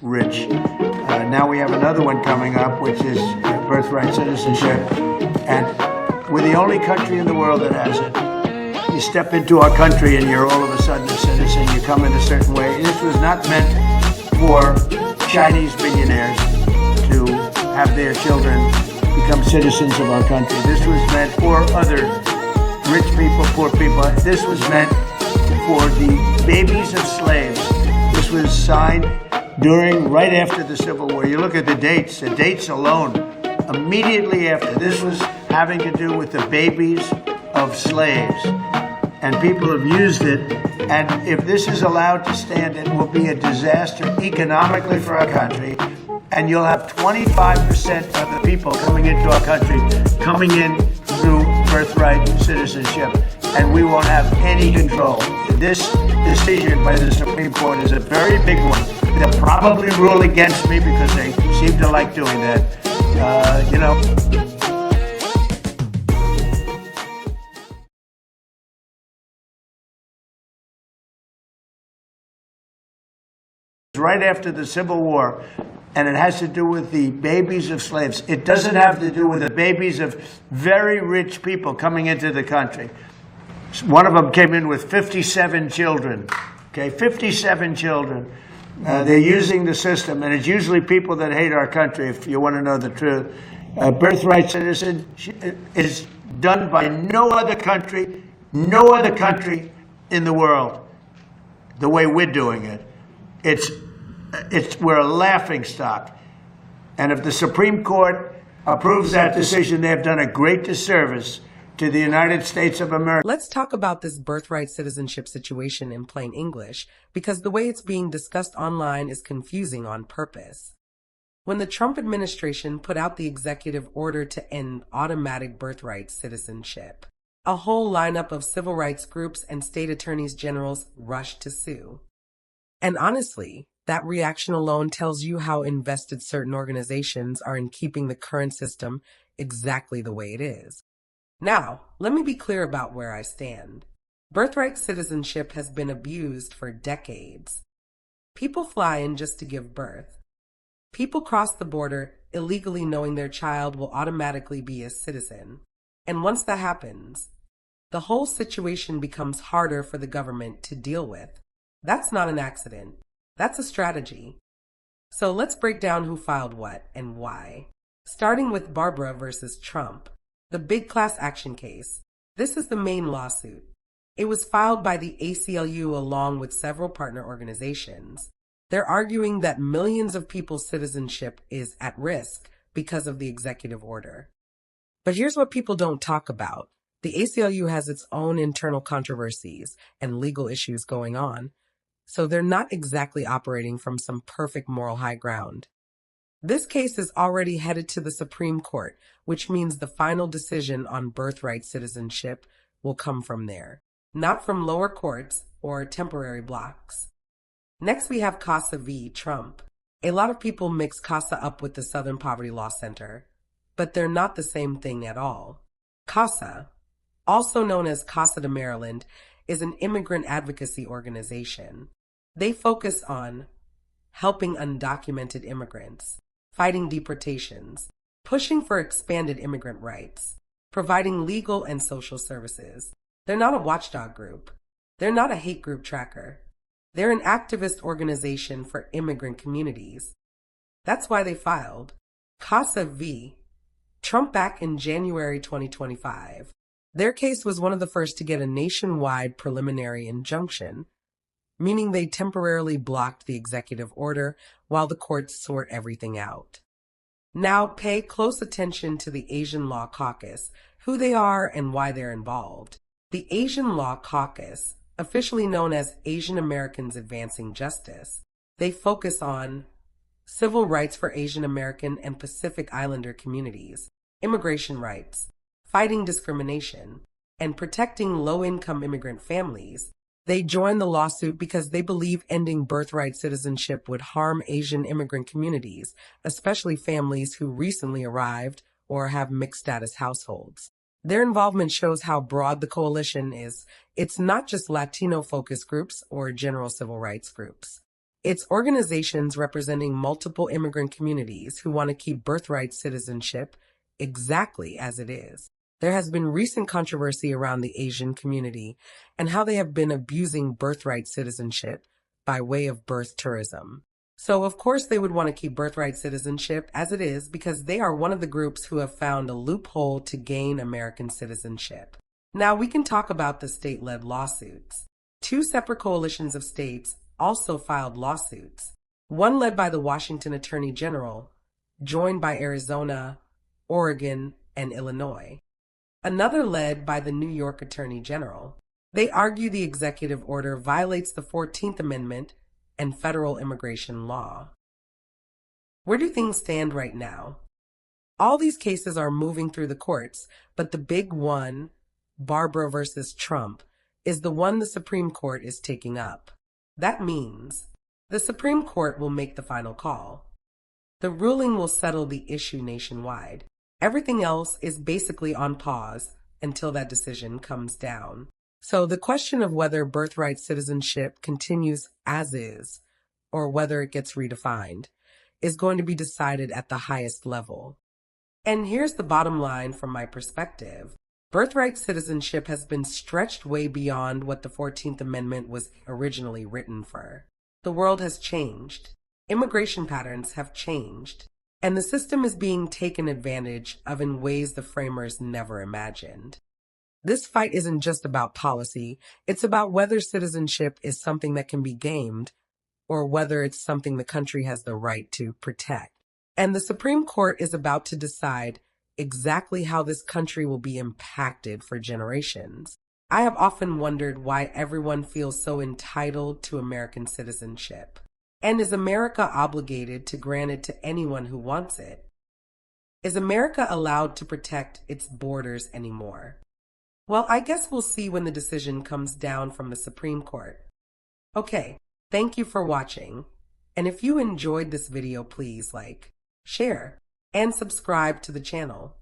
rich. Now we have another one coming up, which is Birthright Citizenship, and we're the only country in the world that has it. You step into our country and you're all of a sudden a citizen. You come in a certain way. This was not meant for Chinese billionaires to have their children become citizens of our country. This was meant for other rich people, poor people. This was meant for the babies of slaves. This was signed right after the Civil War. You look at the dates alone, immediately after. This was having to do with the babies of slaves. And people have used it. And if this is allowed to stand, it will be a disaster economically for our country. And you'll have 25% of the people coming into our country coming in through birthright citizenship. And we won't have any control. This decision by the Supreme Court is a very big one. They'll probably rule against me because they seem to like doing that. Right after the Civil War, and it has to do with the babies of slaves. It doesn't have to do with the babies of very rich people coming into the country. One of them came in with 57 children, 57 children. They're using the system, and it's usually people that hate our country, if you want to know the truth. Birthright citizen is done by no other country in the world the way we're doing it. We're a laughing stock. And if the Supreme Court approves that decision, they have done a great disservice to the United States of America. Let's talk about this birthright citizenship situation in plain English, because the way it's being discussed online is confusing on purpose. When the Trump administration put out the executive order to end automatic birthright citizenship, a whole lineup of civil rights groups and state attorneys generals rushed to sue. And honestly, that reaction alone tells you how invested certain organizations are in keeping the current system exactly the way it is. Now, let me be clear about where I stand. Birthright citizenship has been abused for decades. People fly in just to give birth. People cross the border illegally knowing their child will automatically be a citizen. And once that happens, the whole situation becomes harder for the government to deal with. That's not an accident. That's a strategy. So let's break down who filed what and why. Starting with Barbara versus Trump, the big class action case. This is the main lawsuit. It was filed by the ACLU along with several partner organizations. They're arguing that millions of people's citizenship is at risk because of the executive order. But here's what people don't talk about. The ACLU has its own internal controversies and legal issues going on, so they're not exactly operating from some perfect moral high ground. This case is already headed to the Supreme Court, which means the final decision on birthright citizenship will come from there, not from lower courts or temporary blocks. Next, we have CASA v. Trump. A lot of people mix CASA up with the Southern Poverty Law Center, but they're not the same thing at all. CASA, also known as Casa de Maryland, is an immigrant advocacy organization. They focus on helping undocumented immigrants, fighting deportations, pushing for expanded immigrant rights, providing legal and social services. They're not a watchdog group. They're not a hate group tracker. They're an activist organization for immigrant communities. That's why they filed CASA v. Trump back in January 2025. Their case was one of the first to get a nationwide preliminary injunction, meaning they temporarily blocked the executive order while the courts sort everything out. Now pay close attention to the Asian Law Caucus, who they are and why they're involved. The Asian Law Caucus, officially known as Asian Americans Advancing Justice, they focus on civil rights for Asian American and Pacific Islander communities, immigration rights, fighting discrimination, and protecting low-income immigrant families. They joined the lawsuit because they believe ending birthright citizenship would harm Asian immigrant communities, especially families who recently arrived or have mixed status households. Their involvement shows how broad the coalition is. It's not just Latino focus groups or general civil rights groups. It's organizations representing multiple immigrant communities who want to keep birthright citizenship exactly as it is. There has been recent controversy around the Asian community and how they have been abusing birthright citizenship by way of birth tourism. So, of course, they would want to keep birthright citizenship as it is because they are one of the groups who have found a loophole to gain American citizenship. Now, we can talk about the state-led lawsuits. Two separate coalitions of states also filed lawsuits, one led by the Washington Attorney General, joined by Arizona, Oregon, and Illinois. Another led by the New York Attorney General. They argue the executive order violates the 14th Amendment and federal immigration law. Where do things stand right now? All these cases are moving through the courts, but the big one, Barbara versus Trump, is the one the Supreme Court is taking up. That means the Supreme Court will make the final call. The ruling will settle the issue nationwide. Everything else is basically on pause until that decision comes down. So the question of whether birthright citizenship continues as is, or whether it gets redefined, is going to be decided at the highest level. And here's the bottom line from my perspective. Birthright citizenship has been stretched way beyond what the 14th Amendment was originally written for. The world has changed. Immigration patterns have changed. And the system is being taken advantage of in ways the framers never imagined. This fight isn't just about policy, it's about whether citizenship is something that can be gamed or whether it's something the country has the right to protect. And the Supreme Court is about to decide exactly how this country will be impacted for generations. I have often wondered why everyone feels so entitled to American citizenship. And is America obligated to grant it to anyone who wants it? Is America allowed to protect its borders anymore? Well, I guess we'll see when the decision comes down from the Supreme Court. Okay, thank you for watching. And if you enjoyed this video, please like, share, and subscribe to the channel.